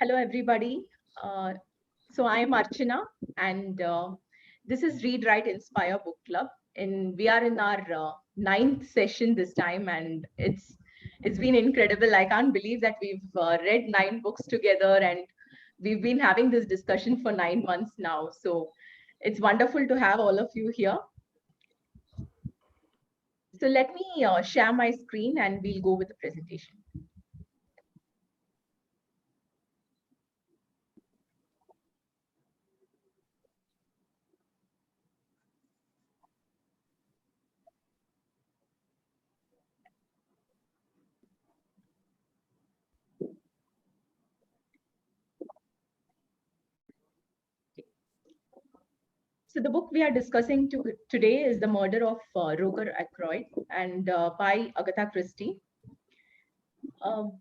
Hello, everybody. Uh, so I'm Archana, and this is Read, Write, Inspire Book Club. And we are in our ninth session this time, and it's been incredible. I can't believe that we've read nine books together, and we've been having this discussion for 9 months now. So it's wonderful to have all of you here. So let me share my screen, and we'll go with the presentation. So the book we are discussing today is The Murder of Roger Ackroyd and by Agatha Christie. Um,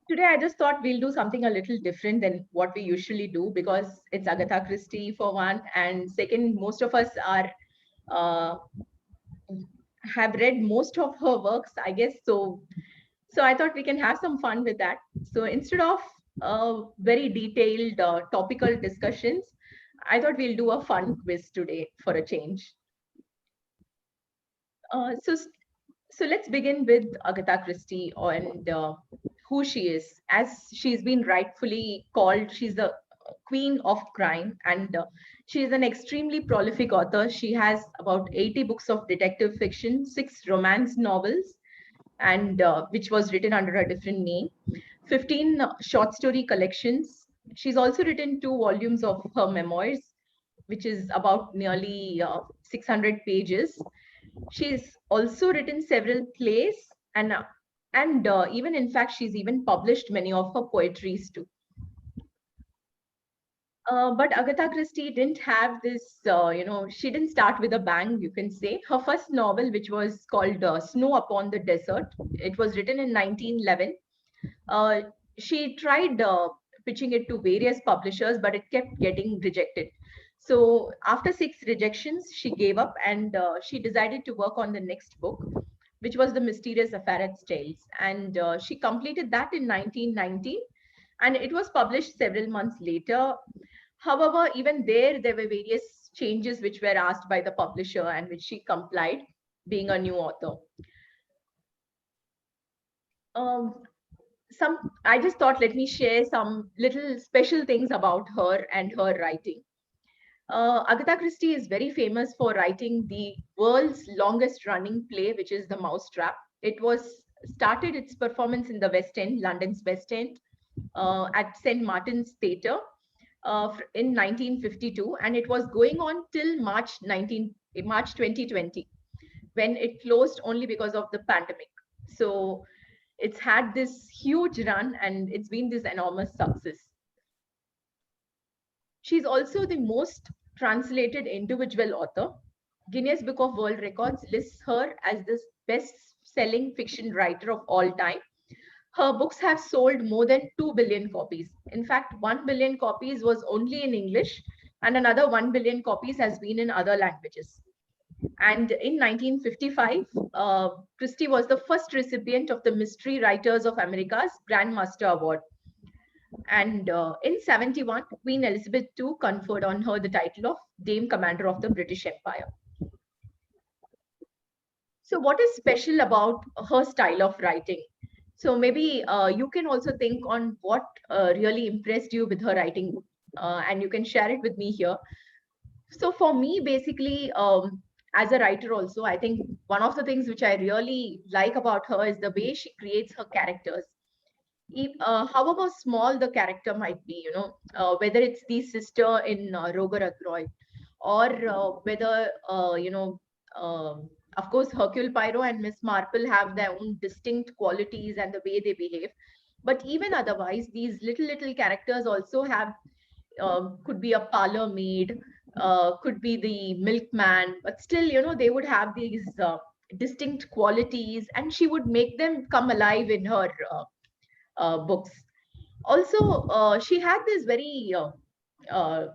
Today I just thought we'll do something a little different than what we usually do because it's Agatha Christie for one, and second, most of us are uh, have read most of her works, I guess. So I thought we can have some fun with that. So instead of very detailed topical discussions, I thought we'll do a fun quiz today for a change. Uh, so, so let's begin with Agatha Christie and who she is. As she's been rightfully called, she's the queen of crime, and she is an extremely prolific author. She has about 80 books of detective fiction, 6 romance novels, and which was written under a different name, 15 short story collections. She's also written 2 volumes of her memoirs, which is about nearly 600 pages. She's also written several plays, and even in fact she's even published many of her poetries too. But Agatha Christie didn't have this, she didn't start with a bang, you can say. Her first novel, which was called Snow Upon the Desert, it was written in 1911. Uh, she tried pitching it to various publishers, but it kept getting rejected. So after 6 rejections, she gave up and she decided to work on the next book, which was The Mysterious Affair at Stales. And she completed that in 1919, and it was published several months later. However, even there were various changes which were asked by the publisher and which she complied, being a new author. Um, I just thought let me share some little special things about her and her writing. Agatha Christie is very famous for writing the world's longest running play, which is The Mousetrap. It was started its performance in the West End, London's West End, at St. Martin's Theatre in 1952, and it was going on till March 2020, when it closed only because of the pandemic. So it's had this huge run, and it's been this enormous success. She's also the most translated individual author. Guinness Book of World Records lists her as the best-selling fiction writer of all time. Her books have sold more than 2 billion copies. In fact, 1 billion copies was only in English, and another 1 billion copies has been in other languages. And in 1955, Christie was the first recipient of the Mystery Writers of America's Grandmaster Award. And in 71, Queen Elizabeth II conferred on her the title of Dame Commander of the British Empire. So what is special about her style of writing? So maybe you can also think on what really impressed you with her writing, and you can share it with me here. So for me, basically, as a writer also, I think one of the things which I really like about her is the way she creates her characters. However small the character might be, whether it's the sister in Roger Ackroyd, or whether, of course, Hercule Poirot and Miss Marple have their own distinct qualities and the way they behave. But even otherwise, these little characters also have, could be a parlor maid, could be the milkman, but still, they would have these distinct qualities, and she would make them come alive in her books. Also, she had this very uh,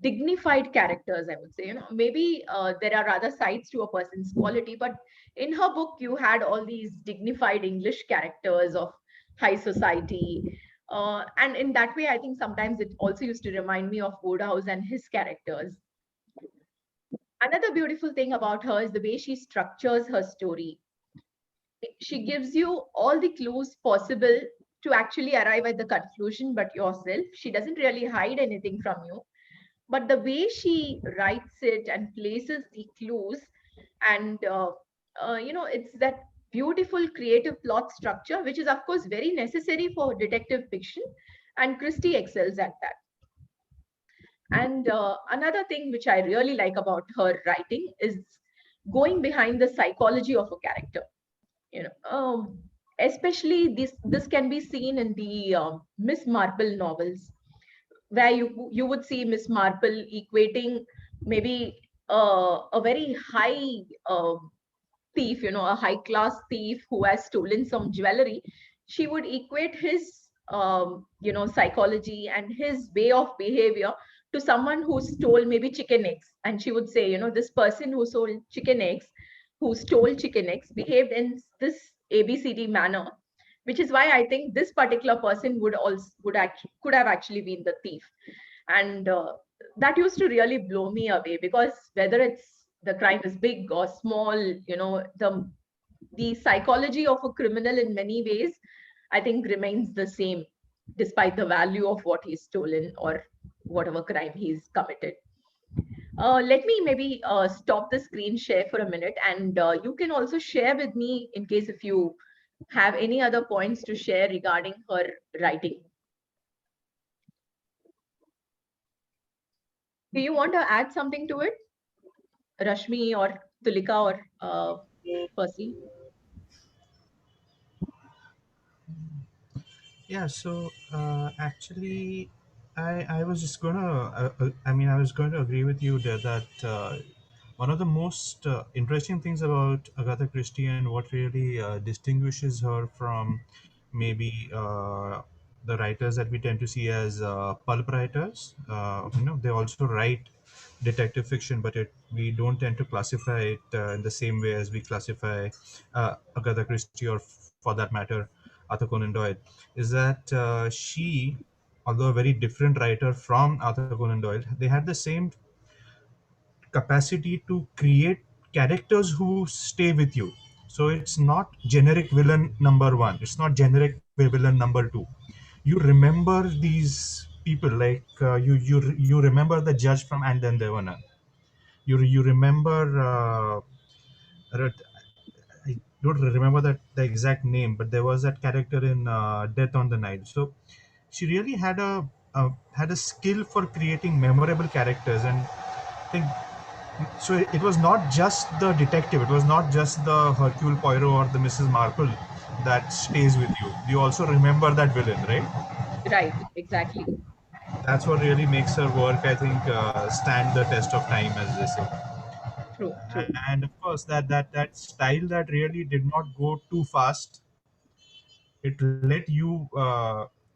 dignified characters, I would say. Maybe there are other sides to a person's quality, but in her book, you had all these dignified English characters of high society. And in that way, I think sometimes it also used to remind me of Wodehouse and his characters. Another beautiful thing about her is the way she structures her story. She gives you all the clues possible to actually arrive at the conclusion, but yourself. She doesn't really hide anything from you. But the way she writes it and places the clues, and it's that beautiful creative plot structure, which is, of course, very necessary for detective fiction. And Christie excels at that. And another thing which I really like about her writing is going behind the psychology of a character. You know, especially this can be seen in the Miss Marple novels, where you would see Miss Marple equating maybe a very high thief, a high class thief who has stolen some jewelry. She would equate his psychology and his way of behavior to someone who stole maybe chicken eggs, and she would say, this person who sold chicken eggs, who stole chicken eggs, behaved in this ABCD manner, which is why I think this particular person could have actually been the thief. And that used to really blow me away, because whether it's the crime is big or small, the psychology of a criminal in many ways, I think, remains the same despite the value of what he's stolen or whatever crime he's committed. Let me maybe stop the screen share for a minute, and you can also share with me in case if you have any other points to share regarding her writing. Do you want to add something to it, Rashmi or Tulika or Percy? Yeah, so actually, I was just gonna I was going to agree with you there that one of the most interesting things about Agatha Christie and what really distinguishes her from maybe the writers that we tend to see as pulp writers. They also write detective fiction, but we don't tend to classify it in the same way as we classify Agatha Christie, or for that matter, Arthur Conan Doyle. Is that she, although a very different writer from Arthur Conan Doyle, they had the same capacity to create characters who stay with you. So it's not generic villain number one. It's not generic villain number two. You remember these people, like you remember the judge from And Then There Were None. You remember. I don't remember the exact name, but there was that character in Death on the Nile. So she really had a skill for creating memorable characters, and I think so. It was not just the detective; it was not just the Hercule Poirot or the Mrs. Marple that stays with you. You also remember that villain, right? Right, exactly. That's what really makes her work. I think stand the test of time, as they say. True, true. And of course, that style that really did not go too fast. It let you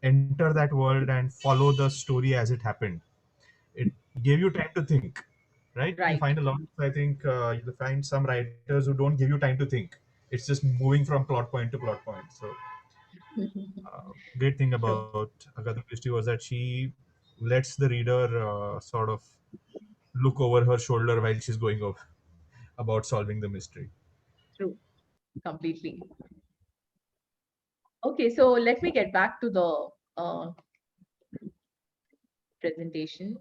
enter that world and follow the story as it happened. It gave you time to think, right? You Right. find a lot of, I think you'll find some writers who don't give you time to think. It's just moving from plot point to plot point. So great thing True, about Agatha Christie was that she lets the reader sort of look over her shoulder while she's going over about solving the mystery. true, completely. Okay, so let me get back to the presentation.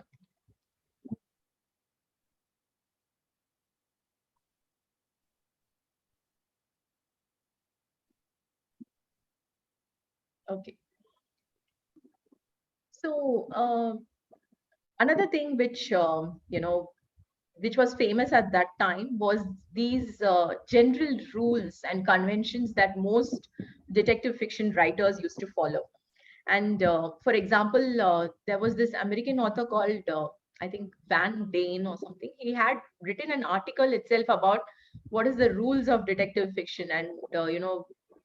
Okay. So another thing which was famous at that time was these general rules and conventions that most detective fiction writers used to follow. And for example, there was this American author called, I think, Van Dane or something. He had written an article itself about what is the rules of detective fiction, and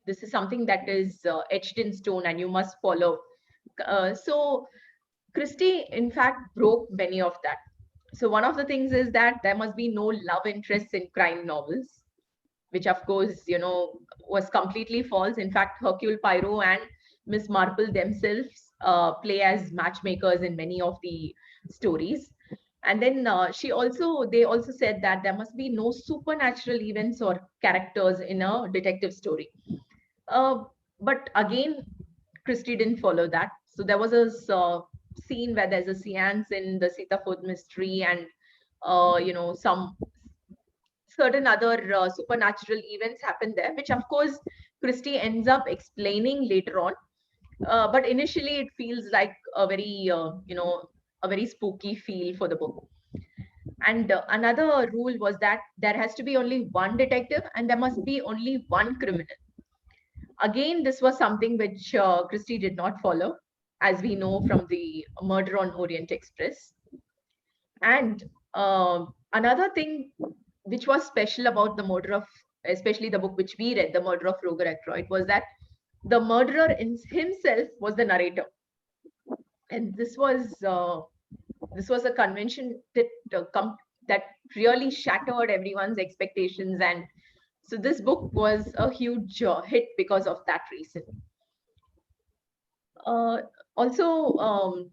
this is something that is etched in stone, and you must follow. So Christie, in fact, broke many of that. So one of the things is that there must be no love interests in crime novels, which of course, was completely false. In fact, Hercule Poirot and Miss Marple themselves play as matchmakers in many of the stories. And then they also said that there must be no supernatural events or characters in a detective story. Uh, but again, Christie didn't follow that. So there was a scene where there's a seance in the Sitafod mystery, and some certain other supernatural events happen there, which of course Christie ends up explaining later on. But initially, it feels like a very a very spooky feel for the book. And another rule was that there has to be only one detective and there must be only one criminal. Again, this was something which Christie did not follow, as we know from the Murder on Orient Express. And another thing which was special about the murder of, especially the book which we read, The Murder of Roger Ackroyd, was that the murderer himself was the narrator. And this was a convention that really shattered everyone's expectations, and so this book was a huge hit because of that reason. Also,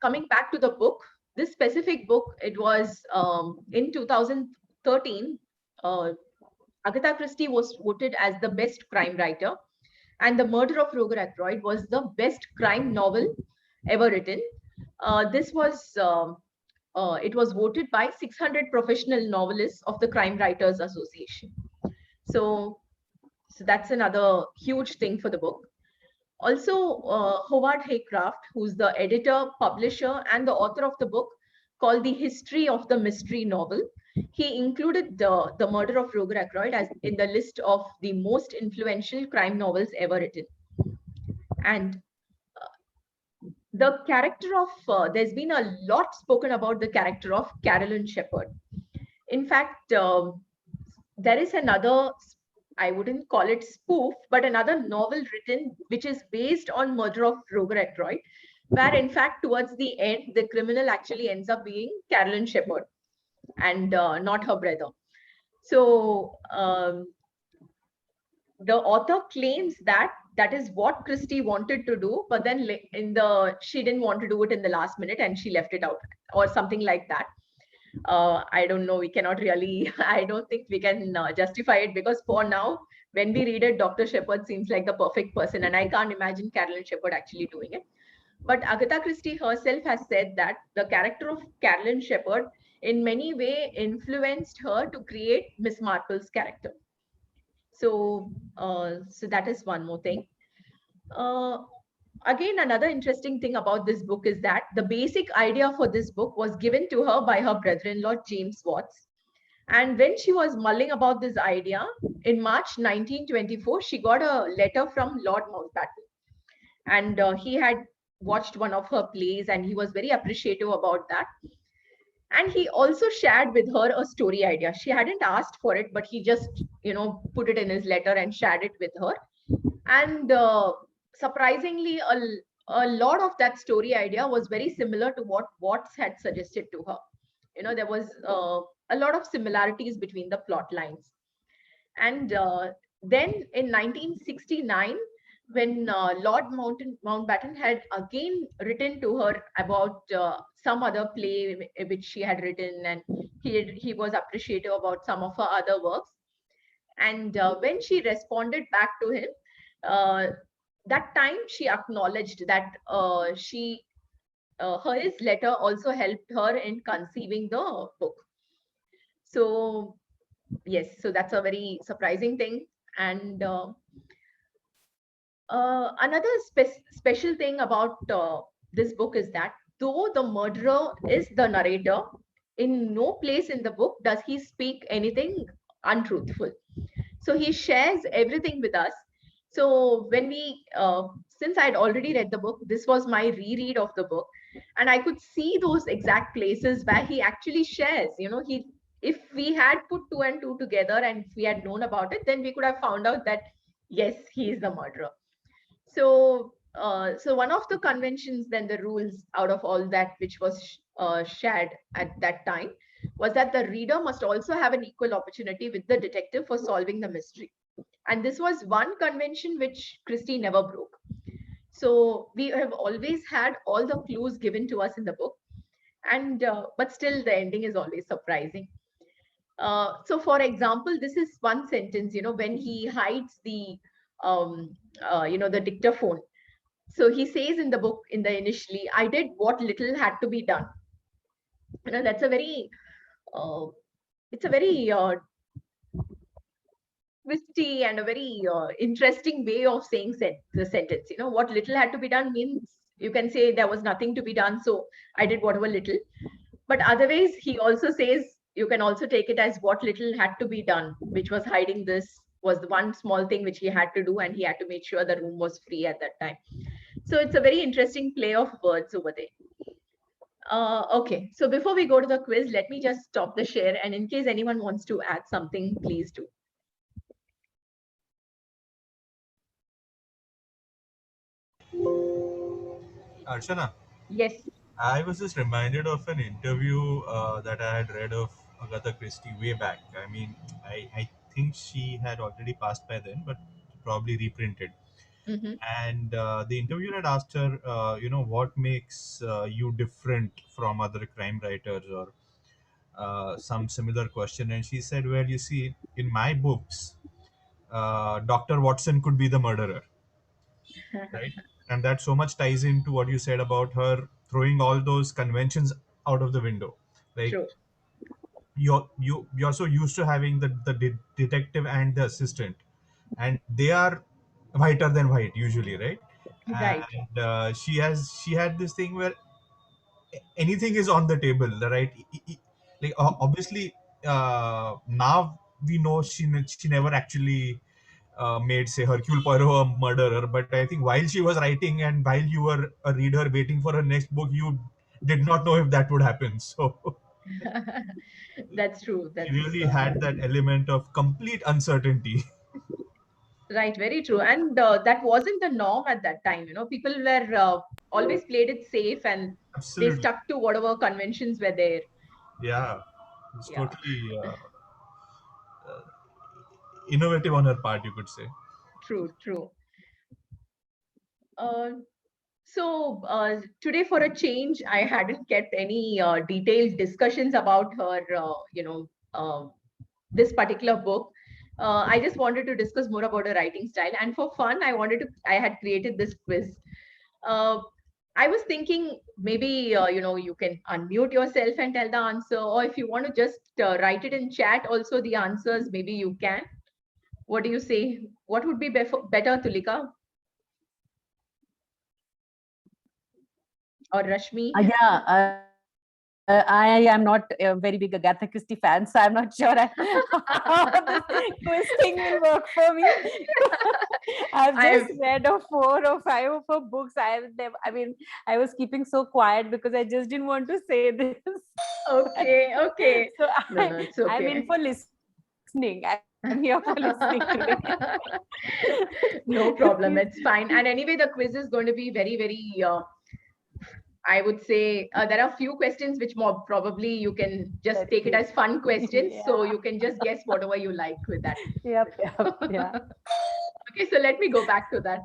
coming back to the book, this specific book, it was in 2013, Agatha Christie was voted as the best crime writer, and The Murder of Roger Ackroyd was the best crime novel ever written. This was it was voted by 600 professional novelists of the Crime Writers Association. So that's another huge thing for the book. Also, Howard Haycraft, who's the editor, publisher, and the author of the book called The History of the Mystery Novel, he included the Murder of Roger Ackroyd as in the list of the most influential crime novels ever written. And the character of, there's been a lot spoken about the character of Carolyn Shepherd. In fact, there is another, I wouldn't call it spoof, but another novel written which is based on Murder of Roger Ackroyd, where in fact towards the end the criminal actually ends up being Carolyn Shepherd and not her brother. So the author claims that that is what Christie wanted to do, but then she didn't want to do it in the last minute and she left it out or something like that. I don't know. We cannot really, I don't think we can justify it, because for now, when we read it, Dr. Shepherd seems like the perfect person, and I can't imagine Carolyn Shepherd actually doing it. But Agatha Christie herself has said that the character of Carolyn Shepherd in many ways influenced her to create Miss Marple's character. So, so that is one more thing. Again, another interesting thing about this book is that the basic idea for this book was given to her by her brother-in-law, James Watts. And when she was mulling about this idea, in March 1924, she got a letter from Lord Mountbatten. And he had watched one of her plays and he was very appreciative about that. And he also shared with her a story idea. She hadn't asked for it, but he just, put it in his letter and shared it with her. And surprisingly, a lot of that story idea was very similar to what Watts had suggested to her. There was a lot of similarities between the plot lines. And then in 1969, when Lord Mountbatten had again written to her about some other play which she had written, and he was appreciative about some of her other works. And when she responded back to him, that time she acknowledged that his letter also helped her in conceiving the book. So yes, so that's a very surprising thing. And another special thing about this book is that though the murderer is the narrator, in no place in the book does he speak anything untruthful. So he shares everything with us. So when since I'd already read the book, this was my reread of the book, and I could see those exact places where he actually shares. If we had put two and two together and if we had known about it, then we could have found out that yes, he is the murderer. So, so one of the conventions, then the rules out of all that which was shared at that time, was that the reader must also have an equal opportunity with the detective for solving the mystery. And this was one convention which Christie never broke. So we have always had all the clues given to us in the book, and but still the ending is always surprising. So for example, this is one sentence, when he hides the the dictaphone. So he says in the book, in the initially, I did what little had to be done. That's a very uh, it's a very twisty and a very interesting way of saying the sentence. What little had to be done means you can say there was nothing to be done, so I did whatever little. But otherwise, he also says you can also take it as what little had to be done, which was hiding this was the one small thing which he had to do, and he had to make sure the room was free at that time. So it's a very interesting play of words over there. Okay, so before we go to the quiz, let me just stop the share, and in case anyone wants to add something, please do. Archana, Yes. I was just reminded of an interview that I had read of Agatha Christie way back. I mean, I think she had already passed by then, but probably reprinted. Mm-hmm. And the interviewer had asked her, what makes you different from other crime writers, or some similar question. And she said, well, you see, in my books, Dr. Watson could be the murderer, right? And that so much ties into what you said about her throwing all those conventions out of the window. Like, True. you're so used to having the detective and the assistant, and they are whiter than white usually, right? Right. And she had this thing where anything is on the table, right? Like, obviously, now we know she never actually made, say, Hercule Poirot a murderer, but I think while she was writing and while you were a reader waiting for her next book, you did not know if that would happen. So That's true. she That's really had that element of complete uncertainty. right. Very true. And that wasn't the norm at that time. People were always played it safe, and they Absolutely. stuck to whatever conventions were there. Yeah, it's Yeah. totally innovative on her part, you could say. True. True. Uh, so today, for a change, I hadn't kept any detailed discussions about her. This particular book. I just wanted to discuss more about her writing style, and for fun, I had created this quiz. Uh, I was thinking maybe you can unmute yourself and tell the answer, or if you want to just write it in chat, also the answers, maybe you can. What do you say? What would be better, Tulika or Rashmi? Yeah, I am not a very big Agatha Christie fan, so I'm not sure how this quiz thing will work for me. I've just read 4 or 5 of her books. I mean, I was keeping so quiet because I just didn't want to say this. Okay, okay. So No, it's I'm in okay. for listening. I'm here for listening today. No problem. It's fine. And anyway, the quiz is going to be very, very I would say there are a few questions which more probably you can just Let's take it see. as fun questions. So Yeah. you can just guess whatever you like with that. Yep, yeah. Okay, so let me go back to that.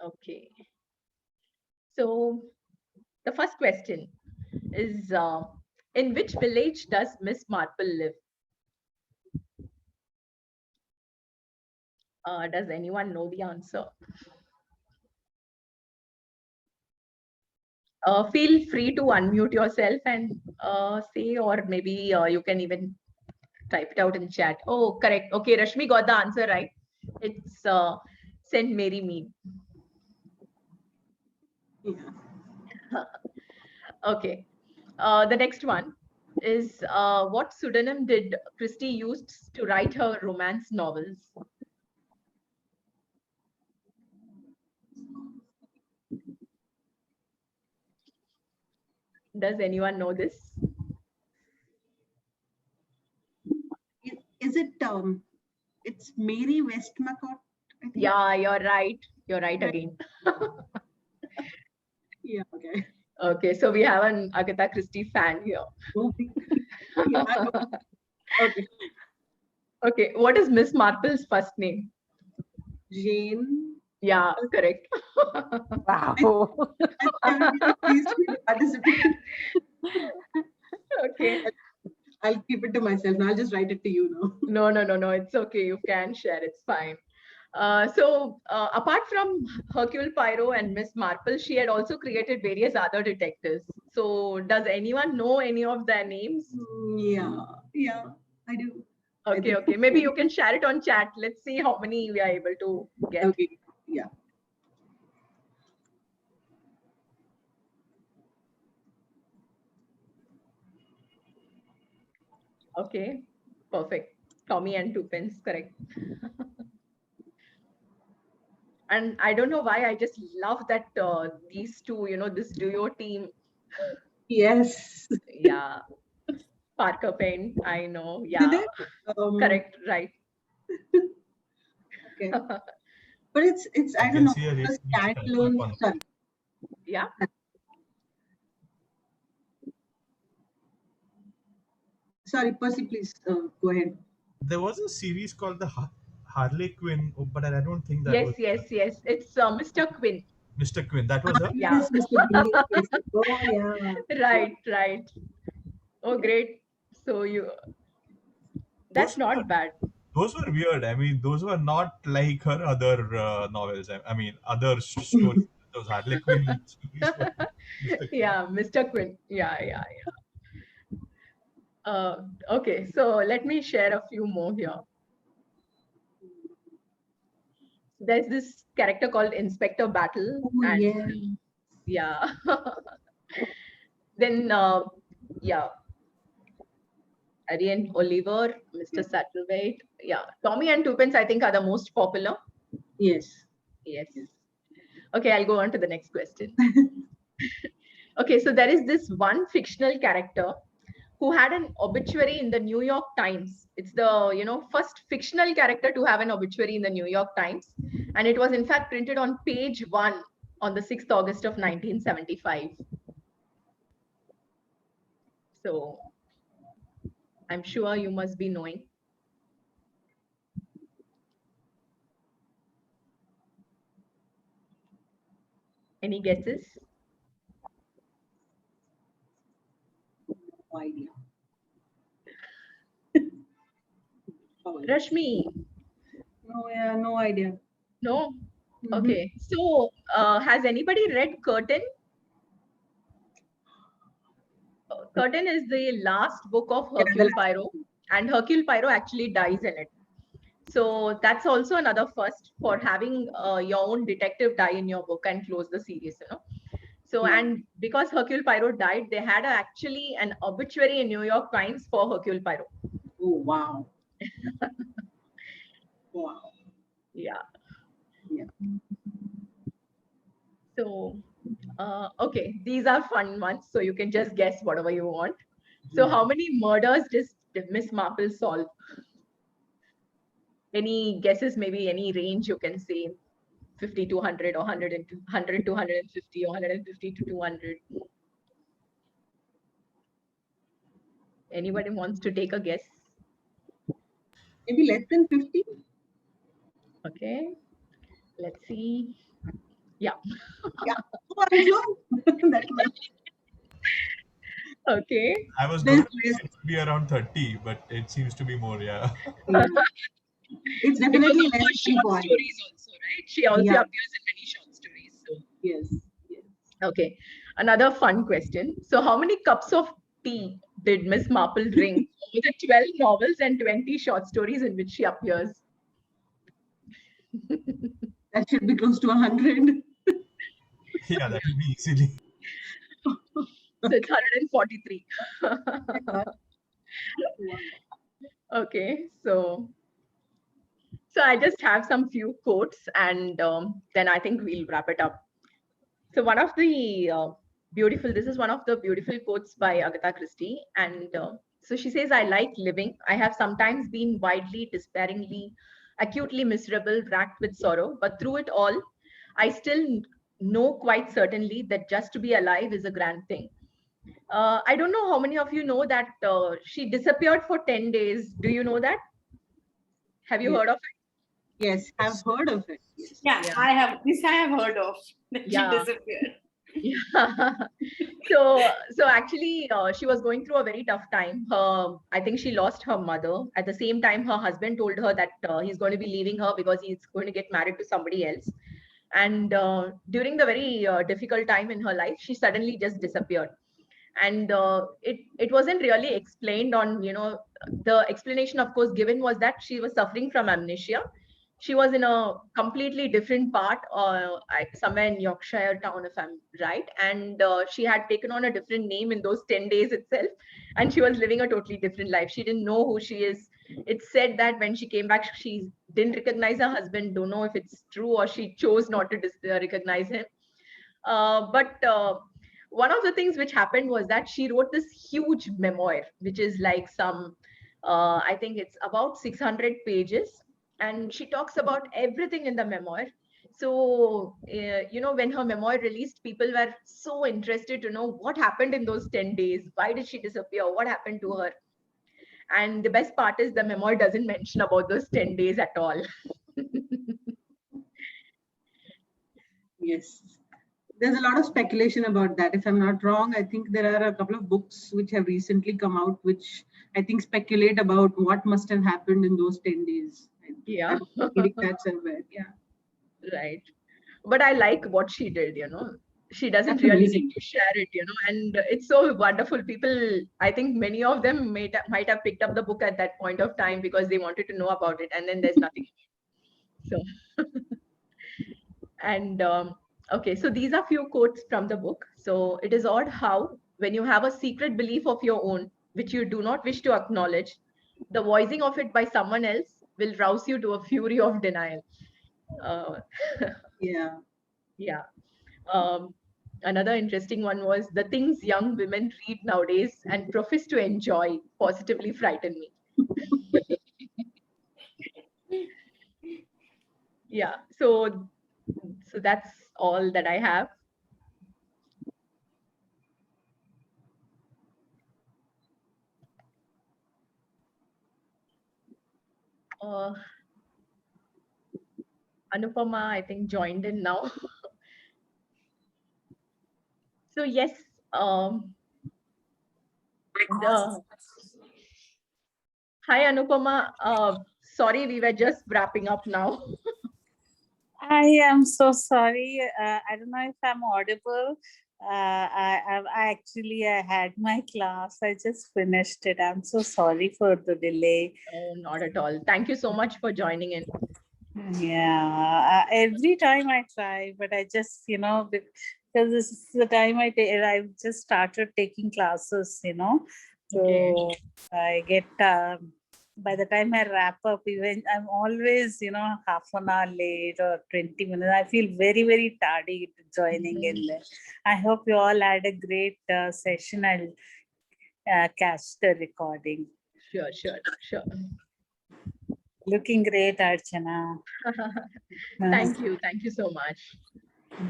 Okay. So the first question is in which village does Miss Marple live? Does anyone know the answer? Feel free to unmute yourself and say, or maybe you can even type it out in chat. Oh, correct. Okay, Rashmi got the answer right. It's St. Mary Mead. Yeah. Okay. The next one is what pseudonym did Christie use to write her romance novels? Does anyone know this? Is it it's Mary Westmacott, I think. Yeah, you're right. You're right Right. again. Yeah, okay. Okay, so we have an Agatha Christie fan here. Yeah, okay. Okay, what is Miss Marple's first name? Jane. Yeah, correct. Wow. I will be pleased to participate. Okay. I'll keep it to myself. Now I'll just write it to you now. No. It's okay. You can share. It's fine. Apart from Hercule Poirot and Miss Marple, she had also created various other detectives. So does anyone know any of their names? Yeah, I do. Okay. Maybe you can share it on chat. Let's see how many we are able to get. Okay, yeah. Okay, perfect. Tommy and Twopence, correct. And I don't know why, I just love that these two, this duo team. Yes. Yeah, Parker Pen, I know. Did Yeah, it? correct, right. Okay. But it's I I don't can know, see a the rating standalone. on- Sorry. Yeah. Sorry, Percy, please go ahead. There was a series called the Harley Quinn, but I don't think that was Yes. It's Mr. Quinn. Mr. Quinn. That was her. Yeah. Yes, Mr. Bean. Yes. Oh, yeah. Right. Oh, great. So that's Those not were- bad. Those were weird. I mean, those were not like her other novels. I mean, other stories. Those Harley Quinn stories were Mr. Quinn. Yeah, Mr. Quinn. Yeah. Okay, so let me share a few more here. There's this character called Inspector Battle. Oh, And yeah. Then, Arian Oliver, Mr. Satterthwaite. Yeah, Tommy and Twopence, I think, are the most popular. Yes. Yes. Okay, I'll go on to the next question. Okay, so there is this one fictional character who had an obituary in the New York Times. It's the, first fictional character to have an obituary in the New York Times. And it was in fact printed on page 1 on the 6th August of 1975. So I'm sure you must be knowing. Any guesses? No idea. Oh, Rashmi? no idea. No? Mhm. Okay. So has anybody read Curtain? Curtain is the last book of Yeah, the Hercule last Poirot, and Hercule Poirot actually dies in it. So that's also another first for having your own detective die in your book and close the series. So, Yeah. and because Hercule Poirot died, they had actually an obituary in New York Times for Hercule Poirot. Oh, wow. Wow. Yeah. Yeah. So, okay, these are fun ones. So you can just guess whatever you want. So how many murders did Miss Marple solve? Any guesses, maybe any range you can say? 50 to 100 or 100 to 150 or 150 to 200. Anybody wants to take a guess? Maybe less than 50? Okay, let's see. Yeah. Oh, I'm sure. That much. Okay. I was There's going to say it would be around 30, but it seems to be more. Yeah. Yeah. It's Because definitely of her less than short one. stories also, right? She also Yeah. appears in many short stories. So Yes. okay, another fun question. So how many cups of tea did Miss Marple drink over the 12 novels and 20 short stories in which she appears? That should be close to 100. Yeah, that would be easily. So it's 143. Wow. Okay, so I just have some few quotes, and then I think we'll wrap it up. So one of the this is one of the beautiful quotes by Agatha Christie, and so she says, "I like living. I have sometimes been wildly, despairingly, acutely miserable, racked with sorrow, but through it all, I still know quite certainly that just to be alive is a grand thing. I don't know how many of you know that she disappeared for 10 days. Do you know that? Have you Yes, heard of yes, I've Yes. heard of it. Yes. Yeah, it? I have heard of that she Yeah. disappeared. Yeah. So actually, she was going through a very tough time. I think she lost her mother. At the same time, her husband told her that he's going to be leaving her because he's going to get married to somebody else. And during the very difficult time in her life, she suddenly just disappeared. And it wasn't really explained on, the explanation, of course, given was that she was suffering from amnesia. She was in a completely different part, somewhere in Yorkshire town, if I'm right. And she had taken on a different name in those 10 days itself. And she was living a totally different life. She didn't know who she is. It's said that when she came back, she didn't recognize her husband. Don't know if it's true or she chose not to recognize him. But one of the things which happened was that she wrote this huge memoir, which is like I think it's about 600 pages. And she talks about everything in the memoir. So, when her memoir released, people were so interested to know what happened in those 10 days. Why did she disappear? What happened to her? And the best part is the memoir doesn't mention about those 10 days at all. Yes. There's a lot of speculation about that. If I'm not wrong, I think there are a couple of books which have recently come out, which I think speculate about what must have happened in those 10 days. Yeah. I'm reading that somewhere. Yeah. Right. But I like what she did, she doesn't That's really need amazing. to share it, and it's so wonderful. People, I think many of them might have picked up the book at that point of time because they wanted to know about it, and then there's nothing. So, and okay, so these are few quotes from the book. So it is odd how, when you have a secret belief of your own, which you do not wish to acknowledge, the voicing of it by someone else will rouse you to a fury of denial. Uh, Yeah. yeah. Um, Another interesting one was the things young women read nowadays and profess to enjoy positively frighten me. Yeah. So that's all that I have. Uh, Anupama, I think, joined in now. So yes, the hi Anupama. Sorry, we were just wrapping up now. I am so sorry. I don't know if I'm audible. I actually I had my class. I just finished it. I'm so sorry for the delay. Oh, not at all. Thank you so much for joining in. Yeah, every time I try, but I just because this is the time I've just started taking classes. So Okay. I get by the time I wrap up, even I'm always, half an hour late or 20 minutes. I feel very, very tardy joining in there. I hope you all had a great session. I'll catch the recording. Sure. Looking great, Archana. Thank you. Thank you so much.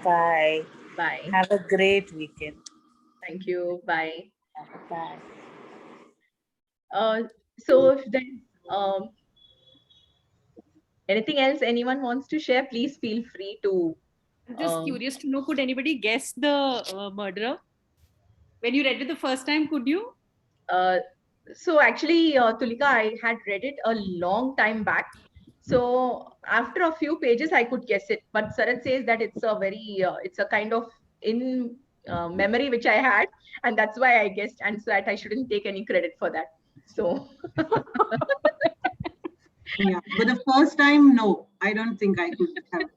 Bye. Bye. Have a great weekend. Thank you. Bye. Bye. So if there's anything else anyone wants to share, please feel free to. I'm just curious to know, could anybody guess the murderer? When you read it the first time, could you? So actually, Tulika, I had read it a long time back. So after a few pages, I could guess it. But Sarat says that it's a kind of in memory which I had, and that's why I guessed, and so that I shouldn't take any credit for that. So Yeah. But the first time, no, I don't think I could have.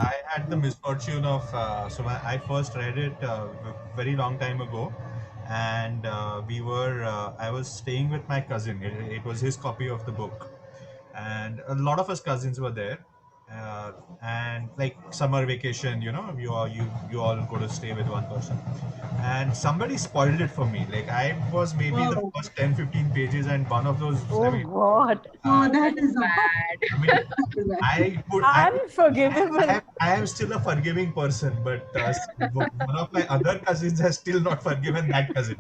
I had the misfortune of I first read it very long time ago, and I was staying with my cousin. It was his copy of the book, and a lot of us cousins were there, and like summer vacation, you all go to stay with one person, and somebody spoiled it for me. Like I was maybe the Oh, first 10-15 pages, and one of those. Oh God. oh, that That's is not. bad. I mean, Unforgivable. I am still a forgiving person, but one of my other cousins has still not forgiven that cousin,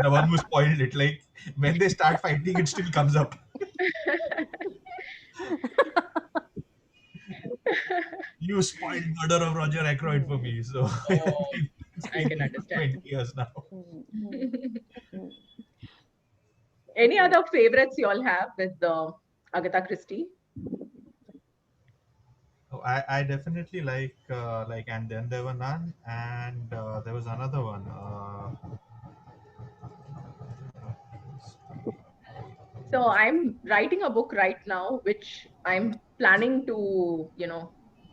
the one who spoiled it. Like when they start fighting, it still comes up. You spoiled Murder of Roger Ackroyd for me, so Oh, it's I been can understand. 20 years now. Any other favorites you all have with Agatha Christie? Oh, I definitely like, and then there were none, and there was another one. So I'm writing a book right now, which I'm planning to,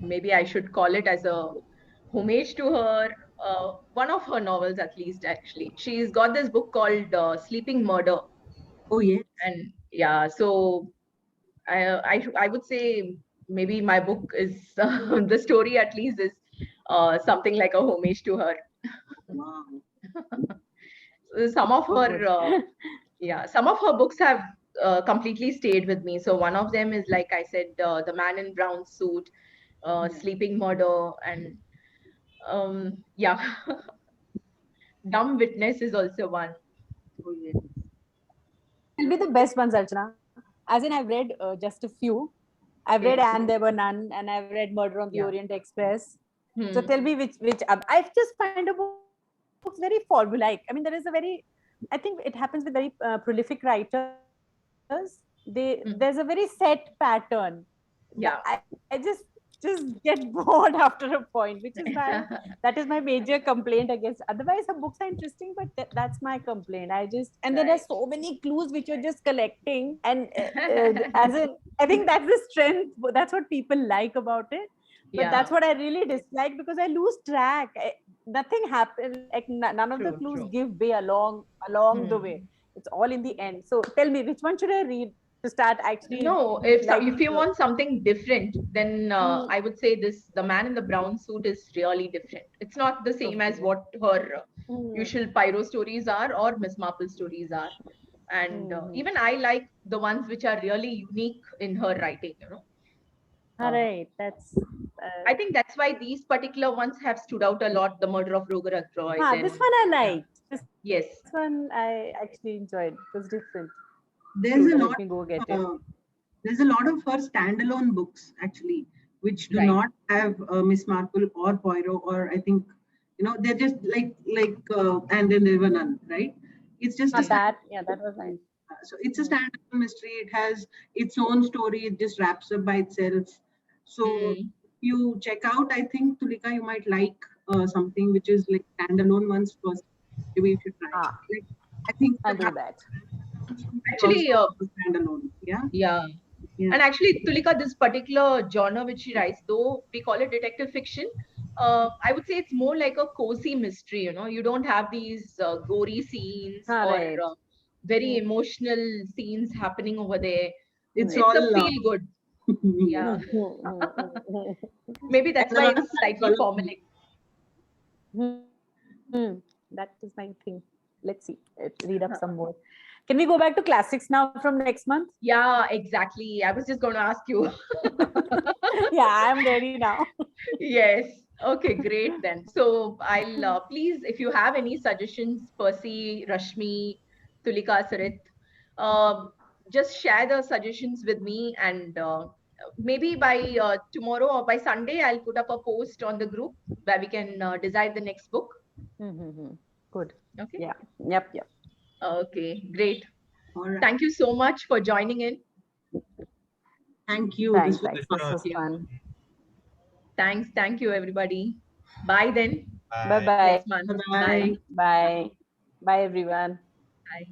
maybe I should call it as a homage to her. One of her novels, at least, actually. She's got this book called Sleeping Murder. Oh, yes. And yeah, so I would say maybe my book is, the story at least is something like a homage to her. Wow. Some of her some of her books have completely stayed with me. So one of them is, like I said, The Man in Brown Suit, Sleeping Murder, and yeah. Dumb Witness is also one. Oh, yes. Will be the best ones, Archana. As in, I've read just a few. I've read Yes. And There Were None, and I've read Murder on the Yeah. Orient Express. So Hmm. tell me which I just find a book very formulaic. I mean, there is a very, I think it happens with very prolific writers. There's a very set pattern. Yeah. I just get bored after a point, which is why that is my major complaint against. Otherwise, her books are interesting, but that's my complaint. And then Right. there's so many clues which you're just collecting, and as in, I think that's the strength. That's what people like about it. But that's what I really dislike, because I lose track. Nothing happens. Like none of the True, clues true. give way along the way. It's all in the end. So tell me, which one should I read to start actually? No, if you want something different, then Hmm. I would say this: The Man in the Brown Suit is really different. It's not the same as Okay. what her Hmm. usual Pyro stories are or Miss Marple stories are. And even I like the ones which are really unique in her writing, All right, that's. I think that's why these particular ones have stood out a lot. The Murder of Roger Ackroyd. This one I liked. Yes. This one I actually enjoyed. It was different. There's a Let lot. me go get it. There's a lot of her standalone books actually, which do Right. not have Miss Marple or Poirot, or I think they're just like And Then There Were None, right? It's just That was nice. so it's a standalone mystery. It has its own story. It just wraps up by itself. So you check out, I think, Tulika, you might like something which is like standalone ones first. Maybe you should try. Like, I think I'll do that. Actually, standalone. Yeah. And actually, Tulika, this particular genre which she writes, though we call it detective fiction, I would say it's more like a cozy mystery. You don't have these gory scenes Right. or very emotional scenes happening over there. It's a all feel good. Yeah. Maybe that's why it's slightly formulaic. That is my thing. Let's see. Let's read up some more. Can we go back to classics now from next month? Yeah, exactly. I was just going to ask you. Yeah, I'm ready now. Yes. Okay, great then. So I'll please, if you have any suggestions, Percy, Rashmi, Tulika, Sarit, just share the suggestions with me, and maybe by tomorrow or by Sunday, I'll put up a post on the group where we can decide the next book. Good. Okay. Yeah. Yep. Okay, great. All right. Thank you so much for joining in. Thank you. Thanks. This was fun. Thanks. Thank you, everybody. Bye then. Bye-bye. Next month. Bye. Bye. Bye, everyone. Bye.